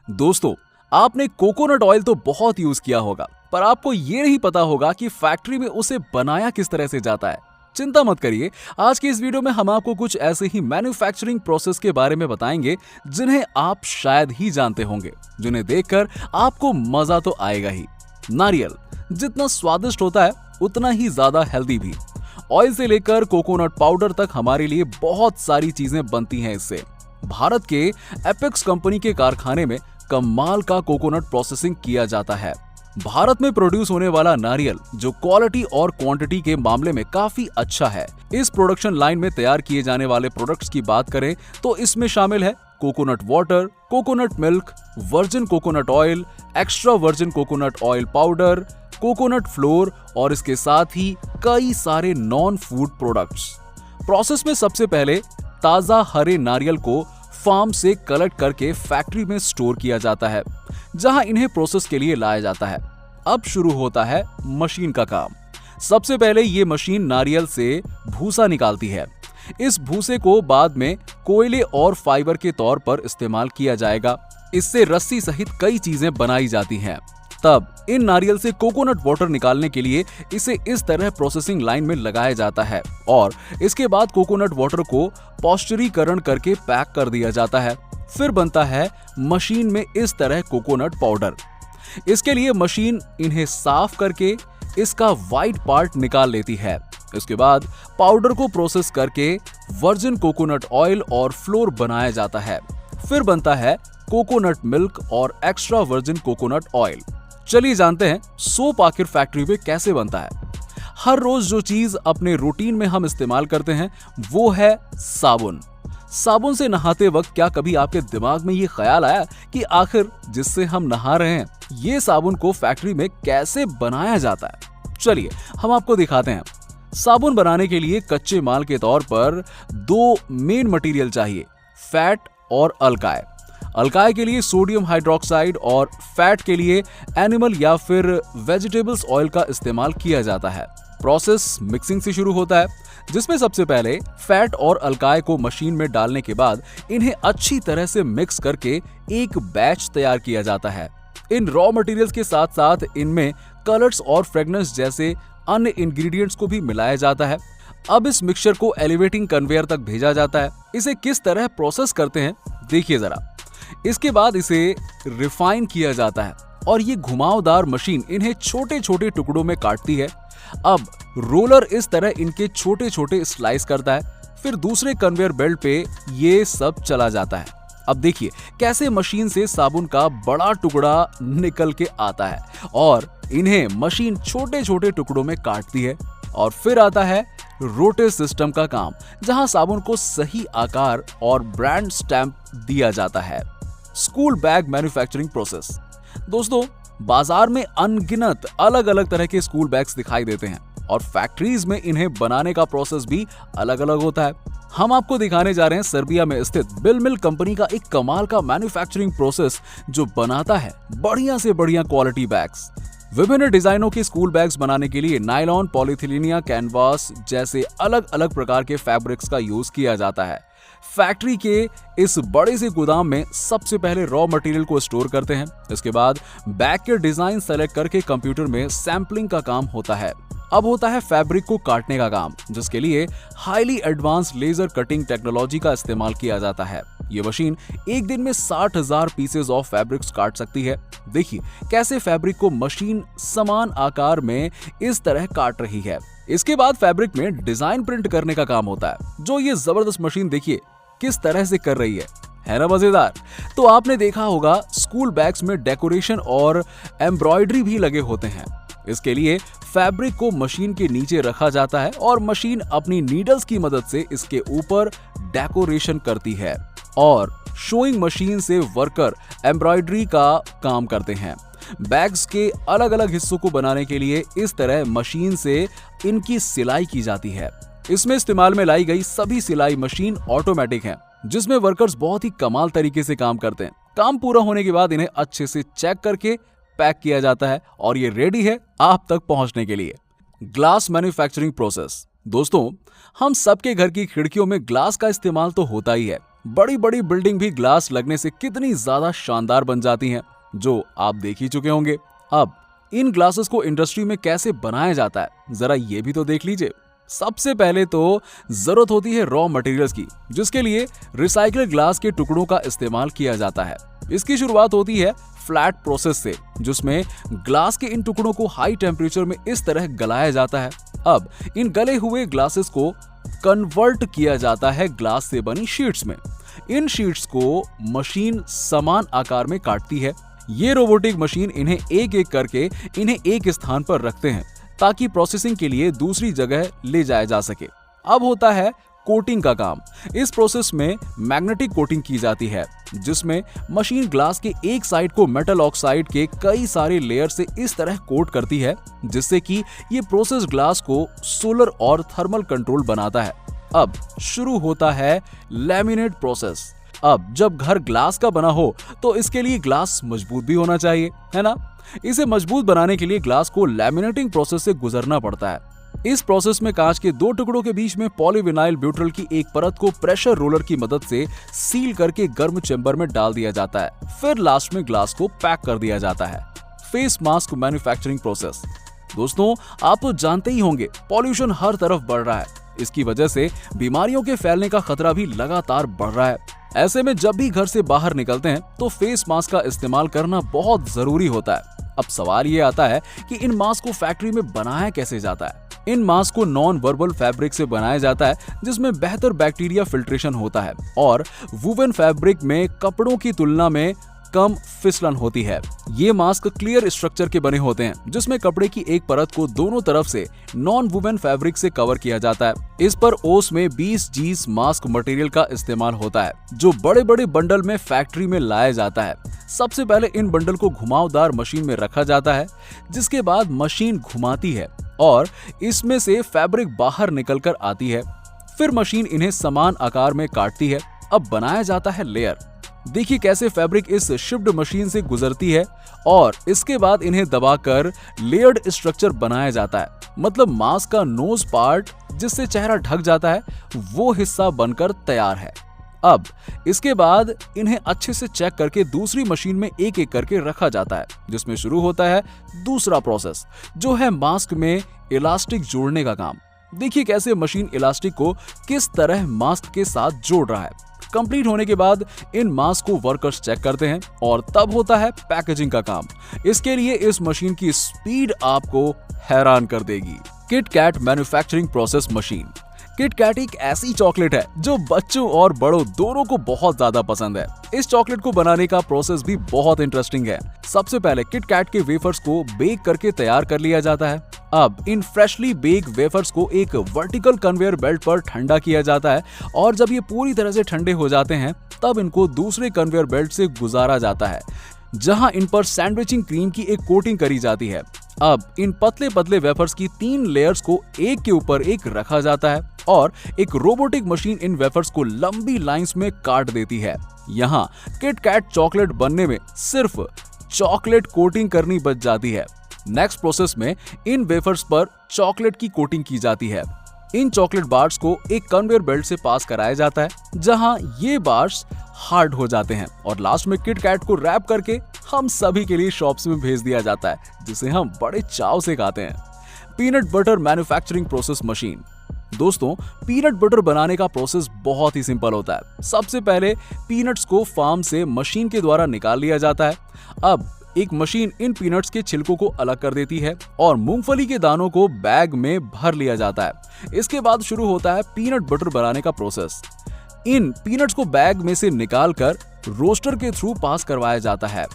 दोस्तों, आपने coconut oil तो बहुत यूज किया होगा, पर आपको ये नहीं पता होगा कि फैक्ट्री में उसे बनाया किस तरह से जाता है। चिंता मत करिए, आज के इस वीडियो में हम आपको कुछ ऐसे ही मैन्युफैक्चरिंग प्रोसेस के बारे में बताएंगे जिन्हें आप शायद ही जानते होंगे, जिन्हें देखकर आपको मजा तो आएगा ही। नारियल जितना स्वादिष्ट होता है उतना ही ज्यादा हेल्दी भी। ऑयल से लेकर कोकोनट पाउडर तक हमारे लिए बहुत सारी चीजें बनती हैं इससे। भारत के एपेक्स कंपनी के कारखाने में कमाल का कोकोनट प्रोसेसिंग किया जाता है। भारत में प्रोड्यूस होने वाला नारियल जो क्वालिटी और क्वांटिटी के मामले में काफी अच्छा है। इस प्रोडक्शन लाइन में तैयार किए जाने वाले प्रोडक्ट्स की बात करें तो इसमें शामिल है coconut water, coconut milk, virgin coconut oil, extra virgin coconut oil powder, coconut floor और इसके साथ ही कई सारे नॉन फूड प्रोडक्ट्स। प्रोसेस में सबसे पहले ताजा हरे नारियल को फार्म से कलेक्ट करके फैक्ट्री में स्टोर किया जाता है, जहां इन्हें प्रोसेस के लिए लाया जाता है। अब शुरू होता है मशीन का काम। सबसे पहले ये मशीन नारियल से भूसा निकालती है। इस भूसे को बाद में कोयले और फाइबर के तौर पर इस्तेमाल किया जाएगा। इससे रस्सी सहित कई चीजें बनाई जाती हैं। तब इन नारियल से कोकोनट वाटर निकालने के लिए इसे इस तरह प्रोसेसिंग लाइन में लगाया जाता है और इसके बाद कोकोनट वाटर को पॉस्चरीकरण करके पैक कर दिया जाता है। फिर बनता है मशीन में इस तरह कोकोनट पाउडर। इसके लिए मशीन इन्हें साफ करके इसका व्हाइट पार्ट निकाल लेती है। इसके बाद पाउडर को प्रोसेस करके वर्जिन कोकोनट ऑयल और फ्लोर बनाया जाता है। फिर बनता है कोकोनट मिल्क और एक्स्ट्रा वर्जिन कोकोनट ऑयल। चलिए जानते हैं सोप आखिर फैक्ट्री में कैसे बनता है। हर रोज जो चीज अपने रूटीन में हम इस्तेमाल करते हैं वो है साबुन। साबुन से नहाते वक्त क्या कभी आपके दिमाग में ये ख्याल आया कि आखिर जिससे हम नहा रहे हैं ये साबुन को फैक्ट्री में कैसे बनाया जाता है? चलिए हम आपको दिखाते हैं। साबुन बनाने के लिए कच्चे माल के तौर पर दो मेन मटेरियल चाहिए, फैट और अल्काय। अल्काय के लिए सोडियम हाइड्रोक्साइड और फैट के लिए एनिमल या फिर वेजिटेबल्स ऑयल का इस्तेमाल किया जाता है। प्रोसेस मिक्सिंग से शुरू होता है, जिसमें सबसे पहले फैट और अल्काय को मशीन में डालने के बाद इन्हें अच्छी तरह से मिक्स करके एक बैच तैयार किया जाता है। इन रॉ मटेरियल्स के साथ साथ इनमें कलर्स और फ्रेगनेंस जैसे अन्य इंग्रेडिएंट्स को भी मिलाया जाता है। अब इस मिक्सचर को एलिवेटिंग कन्वेयर तक भेजा जाता है। इसे किस तरह प्रोसेस करते हैं देखिए जरा। इसके बाद इसे रिफाइन किया जाता है और ये घुमावदार मशीन इन्हें छोटे छोटे टुकड़ों में काटती है। अब रोलर इस तरह इनके छोटे छोटे स्लाइस करता है। फिर दूसरे कन्वेयर बेल्ट पे ये सब चला जाता है। अब देखिए कैसे मशीन से साबुन का बड़ा टुकड़ा निकल के आता है और इन्हें मशीन छोटे छोटे टुकड़ों में काटती है। और फिर आता है रोटे सिस्टम का काम, जहां साबुन को सही आकार और ब्रांड स्टैंप दिया जाता है। School bag manufacturing process. दोस्तों, बाजार में अनगिनत अलग अलग तरह के स्कूल बैग्स दिखाई देते हैं और फैक्ट्रीज में इन्हें बनाने का प्रोसेस भी अलग अलग होता है। हम आपको दिखाने जा रहे हैं सर्बिया में स्थित बिल मिल कंपनी का एक कमाल का मैन्युफैक्चरिंग प्रोसेस जो बनाता है बढ़िया से बढ़िया क्वालिटी बैग्स। विभिन्न डिजाइनों के स्कूल बैग्स बनाने के लिए नायलॉन, पॉलीथिलीनिया, कैनवास जैसे अलग अलग प्रकार के फैब्रिक्स का यूज किया जाता है। फैक्ट्री के इस बड़े से गोदाम में सबसे पहले रॉ मटेरियल को स्टोर करते हैं। इसके बाद बैग के डिजाइन सेलेक्ट करके कंप्यूटर में सैंपलिंग का काम होता है। अब होता है फैब्रिक को काटने का काम, जिसके लिए highly advance laser cutting technology का इस्तेमाल किया जाता है। ये मशीन एक दिन में 60,000 पीसेज ऑफ फैब्रिक्स काट सकती है। देखिए कैसे फैब्रिक को मशीन समान आकार में इस तरह काट रही है। इसके बाद फैब्रिक में डिजाइन प्रिंट करने का काम होता है, जो ये जबरदस्त मशीन देखिए किस तरह से कर रही है ना मजेदार। तो आपने देखा होगा स्कूल बैग्स में डेकोरेशन और एम्ब्रॉयडरी भी लगे होते हैं। इसके लिए फैब्रिक को मशीन के नीचे रखा जाता है और मशीन अपनी नीडल्स की मदद से इसके ऊपर डेकोरेशन करती है और शोइंग मशीन से वर्कर एम्ब्रॉयडरी का काम करते हैं। बैग्स के अलग अलग हिस्सों को बनाने के लिए इस तरह मशीन से इनकी सिलाई की जाती है। इसमें इस्तेमाल में लाई गई सभी सिलाई मशीन ऑटोमेटिक हैं, जिसमें वर्कर्स बहुत ही कमाल तरीके से काम करते हैं। काम पूरा होने के बाद इन्हें अच्छे से चेक करके पैक किया जाता है और ये रेडी है आप तक पहुंचने के लिए। Glass manufacturing process. दोस्तों, हम सबके घर की खिड़कियों में ग्लास का इस्तेमाल तो होता ही है, बड़ी बड़ी बिल्डिंग भी ग्लास लगने से कितनी ज्यादा शानदार बन जाती हैं, जो आप देख ही चुके होंगे। अब इन ग्लासेस को इंडस्ट्री में कैसे बनाया जाता है, जरा ये भी तो देख लीजिए। सबसे पहले तो जरूरत होती है रॉ मटेरियल्स की, जिसके लिए रिसाइकल्ड ग्लास के टुकड़ों का इस्तेमाल किया जाता है। इसकी शुरुआत होती है फ्लैट प्रोसेस से, जिसमें ग्लास के इन टुकड़ों को हाई टेम्परेचर में इस तरह गलाया जाता है। अब इन गले हुए ग्लासेस को कन्वर्ट किया जाता है ग्लास से बनी शीट्स में। इन शीट्स को मशीन समान आकार में काटती है। ये रोबोटिक मशीन इन्हें एक एक करके इन्हें एक स्थान पर रखते हैं, ताकि प्रोसेसिंग के लिए दूसरी जगह ले जाया जा सके। अब होता है कोटिंग का काम। इस प्रोसेस में मैग्नेटिक कोटिंग की जाती है, जिसमें मशीन ग्लास के एक साइड को मेटल ऑक्साइड के कई सारे लेयर से इस तरह कोट करती है, जिससे कि ये प्रोसेस ग्लास को सोलर और थर्मल कंट्रोल बनाता है। अब शुरू होता है लैमिनेट प्रोसेस। अब जब घर ग्लास का बना हो तो इसके लिए ग्लास मजबूत भी होना चाहिए, है ना। इसे मजबूत बनाने के लिए ग्लास को लैमिनेटिंग प्रोसेस से गुजरना पड़ता है। इस प्रोसेस में कांच के दो टुकड़ों के बीच में पॉलीविनाइल ब्यूट्रल की एक परत को प्रेशर रोलर की मदद से सील करके गर्म चेंबर में डाल दिया जाता है। फिर लास्ट में ग्लास को पैक कर दिया जाता है। Face mask manufacturing process. दोस्तों, आप तो जानते ही होंगे, पॉल्यूशन हर तरफ बढ़ रहा है। इसकी वजह से बीमारियों के फैलने का खतरा भी लगातार बढ़ रहा है। ऐसे में जब भी घर से बाहर निकलते हैं तो फेस मास्क का इस्तेमाल करना बहुत जरूरी होता है। अब सवाल ये आता है कि इन मास्क को फैक्ट्री में बनाया कैसे जाता है। इन मास्क को नॉन वर्बल फैब्रिक से बनाया जाता है, जिसमें बेहतर बैक्टीरिया फिल्ट्रेशन होता है और वुवन फैब्रिक में कपड़ों की तुलना में कम फिसलन होती है। ये मास्क क्लियर स्ट्रक्चर के बने होते हैं, जिसमें कपड़े की एक परत को दोनों तरफ से नॉन वुवन फैब्रिक से कवर किया जाता है। इस पर ओस में 20 जीस मास्क मटेरियल का इस्तेमाल होता है, जो बड़े बड़े बंडल में फैक्ट्री में लाया जाता है। सबसे पहले इन बंडल को घुमावदार मशीन में रखा जाता है, जिसके बाद मशीन घुमाती है और इसमें से फैब्रिक बाहर निकल कर आती है। फिर मशीन इन्हें समान आकार में काटती है। अब बनाया जाता है लेयर। देखिए कैसे फैब्रिक इस शिफ्ट मशीन से गुजरती है और इसके बाद इन्हें दबाकर लेयर्ड स्ट्रक्चर बनाया जाता है। मतलब मास्क का नोज पार्ट, जिससे चेहरा ढक जाता है, वो हिस्सा बनकर तैयार है। अब इसके बाद इन्हें अच्छे से चेक करके दूसरी मशीन में एक एक करके रखा जाता है, जिसमें शुरू होता है दूसरा प्रोसेस, जो है मास्क में इलास्टिक जोड़ने का काम। देखिए कैसे मशीन इलास्टिक को किस तरह मास्क के साथ जोड़ रहा है। कंप्लीट होने के बाद इन मास्क को वर्कर्स चेक करते हैं और तब होता है पैकेजिंग का काम। इसके लिए इस मशीन की स्पीड आपको हैरान कर देगी। KitKat manufacturing process machine. KitKat एक ऐसी चॉकलेट है जो बच्चों और बड़ों दोनों को बहुत ज्यादा पसंद है। इस चॉकलेट को बनाने का प्रोसेस भी बहुत इंटरेस्टिंग है। सबसे पहले किट कैट के वेफर्स को बेक करके तैयार कर लिया जाता है। अब इन फ्रेशली बेक वेफर्स को एक वर्टिकल कन्वेयर बेल्ट पर ठंडा किया जाता है और जब ये पूरी तरह से ठंडे हो जाते हैं तब इनको दूसरे कन्वेयर बेल्ट से गुजारा जाता है, जहां इन पर सैंडविचिंग क्रीम की एक कोटिंग करी जाती है। अब इन पतले पतले वेफर्स की 3 लेयर्स को एक के ऊपर एक रखा जाता है और एक रोबोटिक मशीन इन वेफर्स को लंबी लाइंस में काट देती है। यहाँ किट कैट चॉकलेट बनने में सिर्फ चॉकलेट कोटिंग करनी बच जाती है। नेक्स्ट प्रोसेस में इन वेफर्स पर चॉकलेट की कोटिंग की जाती है। इन चॉकलेट बार्स को एक कन्वेयर बेल्ट से पास कराया जाता है, जहां ये बार्स हार्ड हो जाते हैं और लास्ट में किट कैट को रैप करके हम सभी के लिए शॉप्स में भेज दिया जाता है, जिसे हम बड़े चाव से खाते हैं। Peanut butter manufacturing process machine. दोस्तों, पीनट बटर बनाने का प्रोसेस बहुत ही सिंपल होता है। सबसे पहले पीनट्स को फार्म से मशीन के द्वारा निकाल लिया जाता है। अब एक मशीन इन पीनट्स के छिलकों को अलग कर देती है और मूंगफली के दानों को बैग में भर लिया जाता है। इसके बाद शुरू होता है पीनट बटर बनाने का प्रोसेस। इन पीनट्स को बैग में से निकालकर रोस्टर के थ्रू पास करवाया जाता है,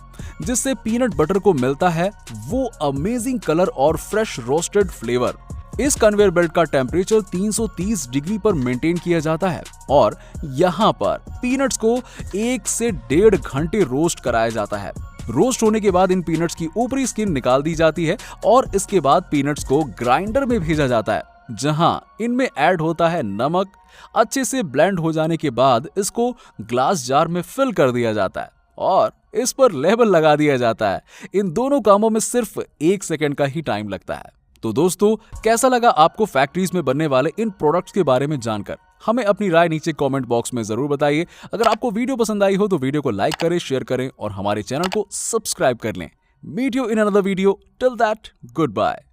जिससे पीनट बटर को मिलता है वो अमेजिंग कलर और फ्रेश रोस्टेड फ्लेवर। इस कन्वेयर बेल्ट का टेम्परेचर 330 डिग्री पर मेंटेन किया जाता है और यहाँ पर पीनट्स को 1 से 1.5 घंटे रोस्ट कराया जाता है। रोस्ट होने के बाद इन पीनट्स की ऊपरी स्किन निकाल दी जाती है और इसके बाद पीनट्स को ग्राइंडर में भेजा जाता है, जहां इनमें ऐड होता है नमक। अच्छे से ब्लेंड हो जाने के बाद इसको ग्लास जार में फिल कर दिया जाता है और इस पर लेबल लगा दिया जाता है। इन दोनों कामों में सिर्फ 1 सेकंड का ही टाइम लगता है। तो दोस्तों, कैसा लगा आपको फैक्ट्रीज में बनने वाले इन प्रोडक्ट्स के बारे में जानकर? हमें अपनी राय नीचे कमेंट बॉक्स में जरूर बताइए। अगर आपको वीडियो पसंद आई हो तो वीडियो को लाइक करें, शेयर करें और हमारे चैनल को सब्सक्राइब कर लें। Meet you in another video. Till that, good bye.